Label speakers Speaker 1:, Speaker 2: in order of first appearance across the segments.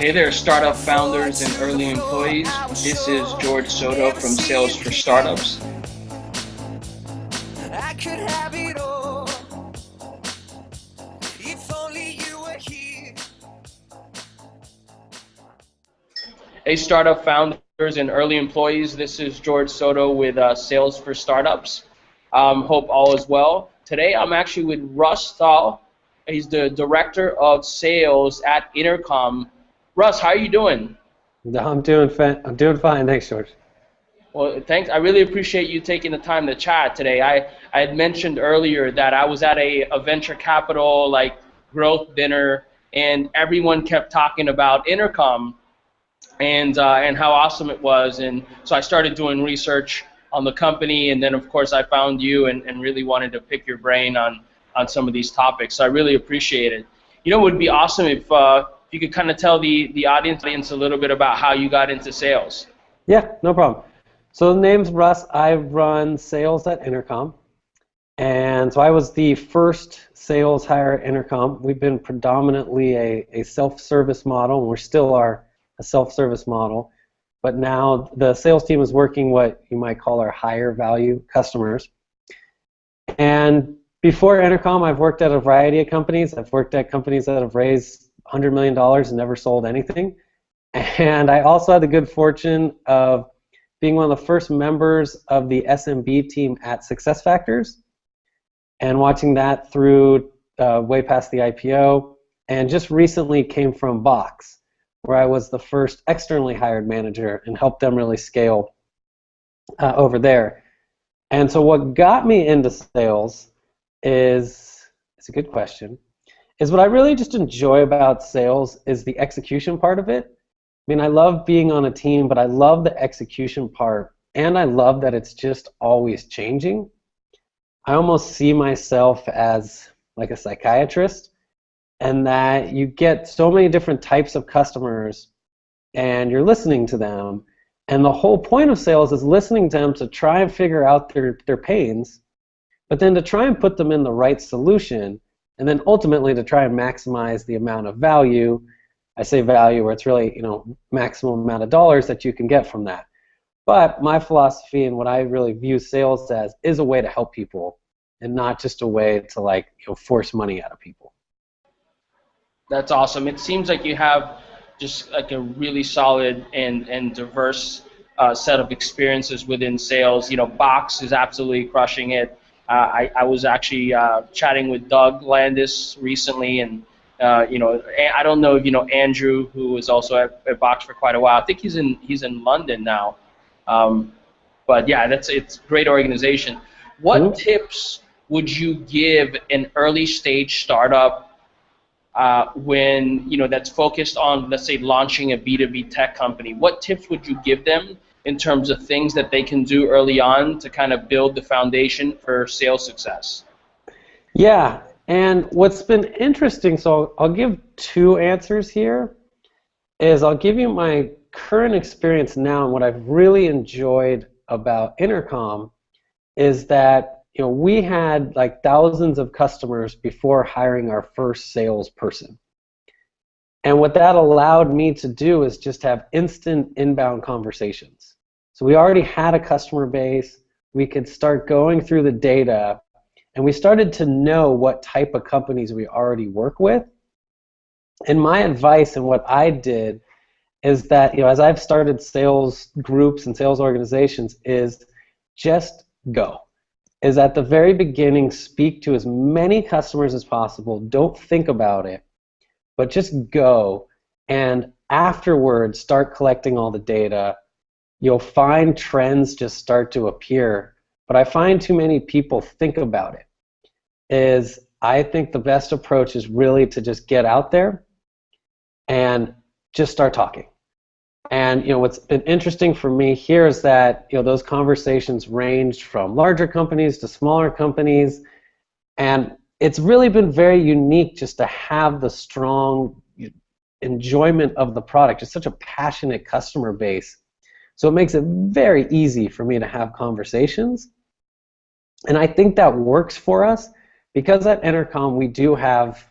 Speaker 1: Hey there, startup founders and early employees. This is George Soto from Sales for Startups.
Speaker 2: I could have it all if only you were here.
Speaker 1: Hey, startup founders and early employees. This is George Soto with Sales for Startups. Hope all is well. Today I'm actually with Russ Thau. He's the director of sales at Intercom. Russ, how are you doing?
Speaker 3: No, I'm doing fine. Thanks, George.
Speaker 1: Well, thanks. I really appreciate you taking the time to chat today. I had mentioned earlier that I was at a venture capital like growth dinner, and everyone kept talking about Intercom and how awesome it was. And so I started doing research on the company, and then of course I found you and really wanted to pick your brain on some of these topics. So I really appreciate it. You know, it would be awesome if you could kind of tell the audience a little bit about how you got into sales.
Speaker 3: Yeah, no problem. So the name's Russ. I run sales at Intercom. And so I was the first sales hire at Intercom. We've been predominantly a self-service model, and we still are a self-service model. But now the sales team is working what you might call our higher value customers. And before Intercom, I've worked at a variety of companies. I've worked at companies that have raised $100 million and never sold anything. And I also had the good fortune of being one of the first members of the SMB team at SuccessFactors and watching that through way past the IPO, and just recently came from Box, where I was the first externally hired manager and helped them really scale over there. And so what got me into sales is, it's a good question, is what I really just enjoy about sales is the execution part of it. I mean, I love being on a team, but I love the execution part, and I love that it's just always changing. I almost see myself as like a psychiatrist, and that you get so many different types of customers, and you're listening to them, and the whole point of sales is listening to them to try and figure out their pains, but then to try and put them in the right solution, and then ultimately to try and maximize the amount of value. I say value where it's really, maximum amount of dollars that you can get from that. But my philosophy and what I really view sales as is a way to help people, and not just a way to force money out of people.
Speaker 1: That's awesome. It seems like you have just like a really solid and diverse set of experiences within sales. You know, Box is absolutely crushing it. I was actually chatting with Doug Landis recently, and I don't know if you know Andrew, who was also at Box for quite a while. I think he's in London now. But yeah, it's a great organization. What tips would you give an early stage startup when that's focused on, let's say, launching a B2B tech company? What tips would you give them in terms of things that they can do early on to kind of build the foundation for sales success?
Speaker 3: Yeah, and what's been interesting, so I'll give two answers here, is I'll give you my current experience now, and what I've really enjoyed about Intercom is that we had like thousands of customers before hiring our first salesperson. And what that allowed me to do is just have instant inbound conversations. So we already had a customer base, we could start going through the data, and we started to know what type of companies we already work with. And my advice and what I did is that, as I've started sales groups and sales organizations, is just go. Is at the very beginning, speak to as many customers as possible. Don't think about it, but just go. And afterwards, start collecting all the data. You'll find trends just start to appear. But I find too many people think about it. I think the best approach is really to just get out there and just start talking. And what's been interesting for me here is that those conversations ranged from larger companies to smaller companies, and it's really been very unique just to have the strong enjoyment of the product. Just such a passionate customer base, so it makes it very easy for me to have conversations, and I think that works for us because at Intercom we do have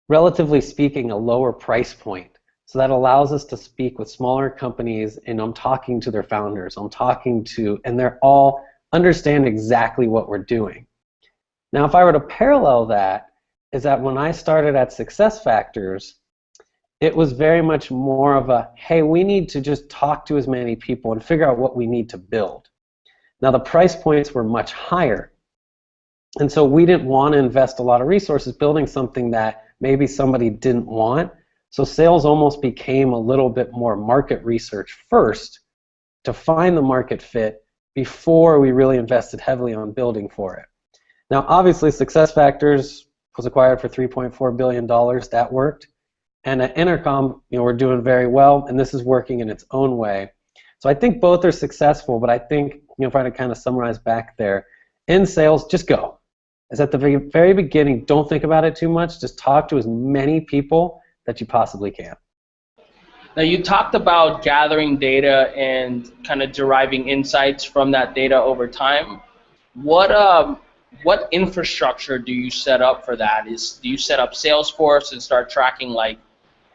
Speaker 3: relatively speaking, a lower price point. So that allows us to speak with smaller companies, and I'm talking to their founders, and they're all understand exactly what we're doing. Now, if I were to parallel that, is that when I started at SuccessFactors, it was very much more of a, hey, we need to just talk to as many people and figure out what we need to build. Now, the price points were much higher, and so we didn't want to invest a lot of resources building something that maybe somebody didn't want. So sales almost became a little bit more market research first to find the market fit before we really invested heavily on building for it. Now, obviously, SuccessFactors was acquired for $3.4 billion. That worked. And at Intercom, we're doing very well, and this is working in its own way. So I think both are successful, but I think, if I had to kind of summarize back there, in sales, just go. It's at the very beginning, don't think about it too much. Just talk to as many people that you possibly can.
Speaker 1: Now, you talked about gathering data and kind of deriving insights from that data over time. What infrastructure do you set up for that? Do you set up Salesforce and start tracking like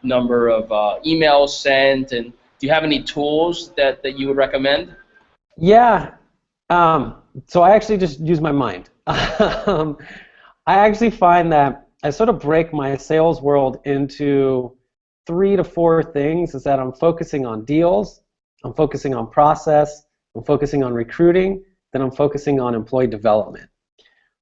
Speaker 1: number of emails sent, and do you have any tools that you would recommend?
Speaker 3: Yeah, so I actually just use my mind. I actually find that I sort of break my sales world into 3 to 4 things. Is that I'm focusing on deals, I'm focusing on process, I'm focusing on recruiting, then I'm focusing on employee development.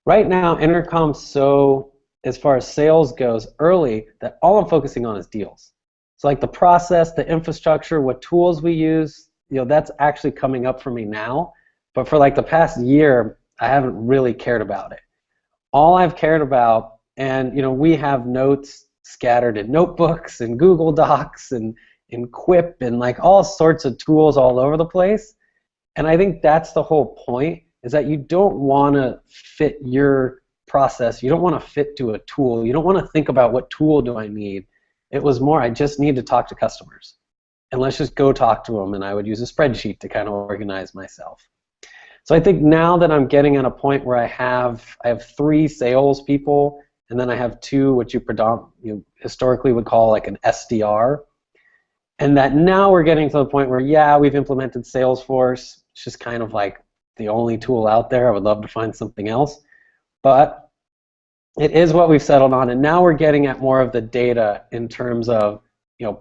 Speaker 3: Right now, Intercom's so, as far as sales goes, early, that all I'm focusing on is deals. So like the process, the infrastructure, what tools we use, that's actually coming up for me now. But for like the past year, I haven't really cared about it. All I've cared about, and we have notes scattered in notebooks and Google Docs and in Quip and like all sorts of tools all over the place. And I think that's the whole point, is that you don't want to fit your process. You don't want to fit to a tool. You don't want to think about what tool do I need. It was more, I just need to talk to customers. And let's just go talk to them. And I would use a spreadsheet to kind of organize myself. So I think now that I'm getting at a point where I have 3 salespeople, and then I have 2, which you historically would call like an SDR. And that now we're getting to the point where, yeah, we've implemented Salesforce. It's just kind of like the only tool out there. I would love to find something else. But it is what we've settled on. And now we're getting at more of the data in terms of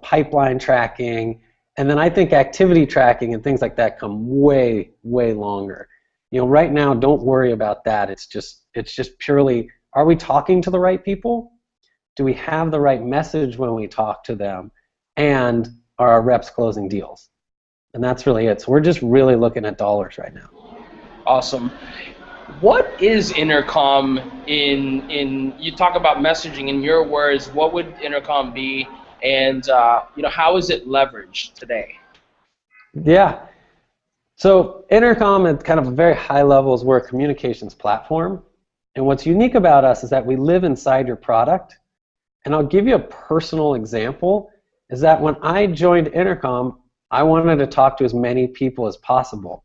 Speaker 3: pipeline tracking. And then I think activity tracking and things like that come way, way longer. Right now, don't worry about that. It's just purely, are we talking to the right people? Do we have the right message when we talk to them? And are our reps closing deals? And that's really it. So we're just really looking at dollars right now.
Speaker 1: Awesome. What is Intercom in you talk about messaging, in your words, what would Intercom be, and how is it leveraged today?
Speaker 3: Yeah. So Intercom at kind of a very high level is we're a communications platform. And what's unique about us is that we live inside your product. And I'll give you a personal example, is that when I joined Intercom, I wanted to talk to as many people as possible.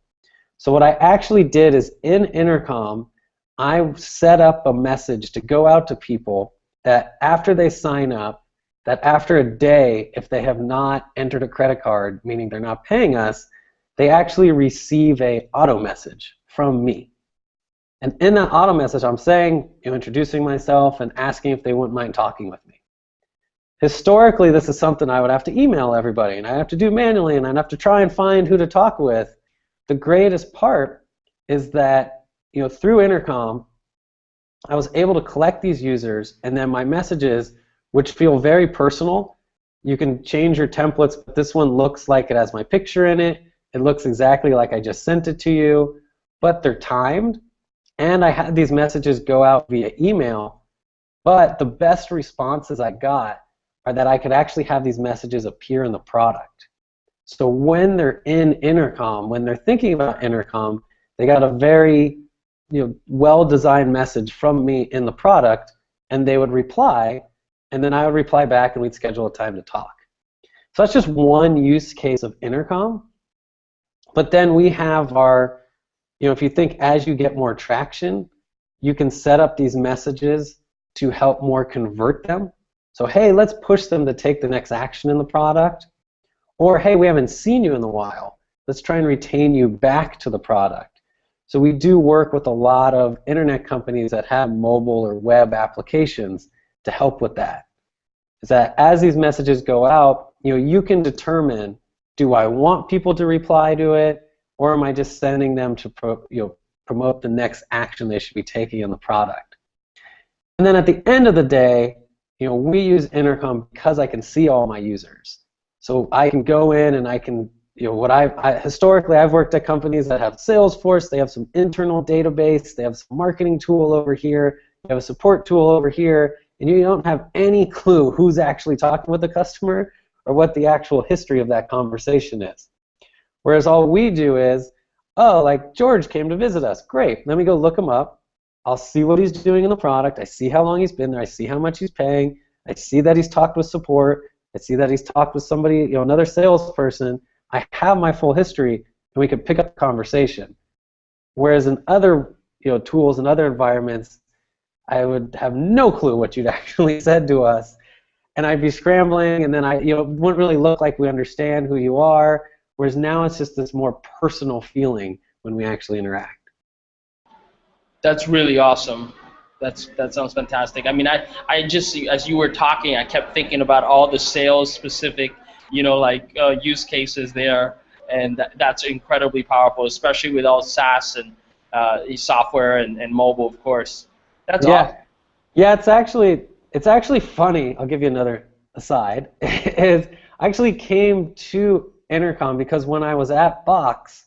Speaker 3: So what I actually did is in Intercom, I set up a message to go out to people that after they sign up, that after a day, if they have not entered a credit card, meaning they're not paying us, they actually receive a auto message from me. And in that auto message, I'm saying, introducing myself and asking if they wouldn't mind talking with me. Historically, this is something I would have to email everybody, and I have to do manually, and I'd have to try and find who to talk with. The greatest part is that through Intercom, I was able to collect these users, and then my messages, which feel very personal, you can change your templates, but this one looks like it has my picture in it. It looks exactly like I just sent it to you, but they're timed. And I had these messages go out via email, but the best responses I got are that I could actually have these messages appear in the product. So when they're in Intercom, when they're thinking about Intercom, they got a very well-designed message from me in the product, and they would reply, and then I would reply back, and we'd schedule a time to talk. So that's just one use case of Intercom. But then we have our, if you think as you get more traction, you can set up these messages to help more convert them. So, hey, let's push them to take the next action in the product. Or, hey, we haven't seen you in a while. Let's try and retain you back to the product. So we do work with a lot of internet companies that have mobile or web applications to help with that. Is that as these messages go out, you can determine, do I want people to reply to it, or am I just sending them to promote the next action they should be taking in the product? And then at the end of the day, we use Intercom because I can see all my users. So I can go in and I can, historically I've worked at companies that have Salesforce, they have some internal database, they have some marketing tool over here, they have a support tool over here, and you don't have any clue who's actually talking with the customer or what the actual history of that conversation is. Whereas all we do is, oh, like George came to visit us, great, let me go look him up, I'll see what he's doing in the product, I see how long he's been there, I see how much he's paying, I see that he's talked with support, I see that he's talked with somebody, another salesperson. I have my full history, and we can pick up the conversation. Whereas in other tools and other environments, I would have no clue what you'd actually said to us, and I'd be scrambling, and then it wouldn't really look like we understand who you are. Whereas now it's just this more personal feeling when we actually interact.
Speaker 1: That's really awesome. That sounds fantastic. I mean, I just, as you were talking, I kept thinking about all the sales specific, use cases there, and that's incredibly powerful, especially with all SaaS and software and mobile, of course. That's awesome.
Speaker 3: Yeah, it's actually funny. I'll give you another aside. Is I actually came to Intercom because when I was at Box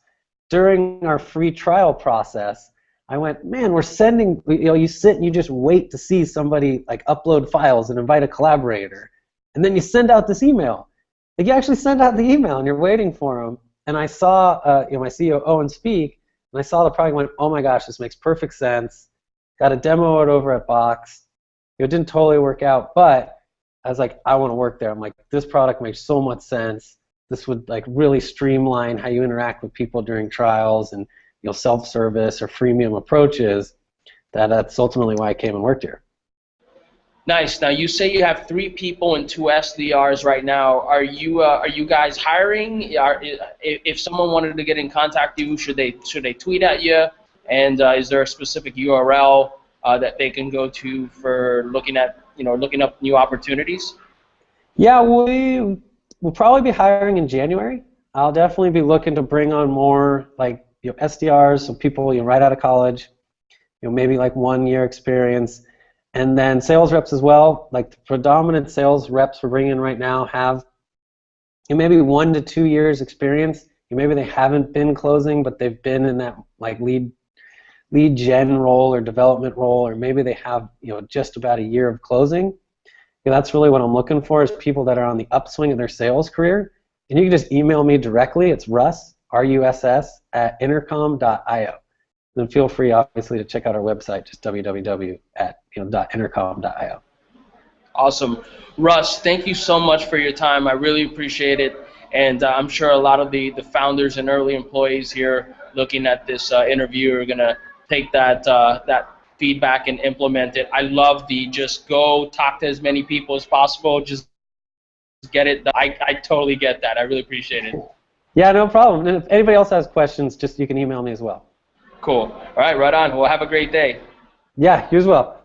Speaker 3: during our free trial process, I went, man, we're sending, you sit and you just wait to see somebody like upload files and invite a collaborator. And then you send out this email. Like you actually send out the email and you're waiting for them. And I saw my CEO, Owen, speak, and I saw the product and went, oh my gosh, this makes perfect sense. Got a demo it over at Box. It didn't totally work out, but I was like, I want to work there. I'm like, this product makes so much sense. This would like really streamline how you interact with people during trials and self-service or freemium approaches. That's ultimately why I came and worked here.
Speaker 1: Nice. Now you say you have 3 people and 2 SDRs right now. Are you guys hiring? If someone wanted to get in contact with you, should they tweet at you? And is there a specific URL that they can go to for looking up new opportunities?
Speaker 3: Yeah, we'll probably be hiring in January. I'll definitely be looking to bring on more like SDRs, so people right out of college, maybe like 1 year experience, and then sales reps as well. Like the predominant sales reps we're bringing in right now have maybe 1 to 2 years experience. Maybe they haven't been closing, but they've been in that like lead gen role or development role, or maybe they have just about a year of closing. That's really what I'm looking for, is people that are on the upswing of their sales career. And you can just email me directly. It's Russ, R-U-S-S, at intercom.io. Then feel free, obviously, to check out our website, just www.intercom.io.
Speaker 1: Awesome. Russ, thank you so much for your time. I really appreciate it. And I'm sure a lot of the founders and early employees here looking at this interview are going to take that feedback and implement it. I love the just go talk to as many people as possible, just get it done. I totally get that. I really appreciate it.
Speaker 3: Yeah, no problem. And if anybody else has questions, you can email me as well.
Speaker 1: Cool. All right, right on. Well, have a great day.
Speaker 3: Yeah, you as well.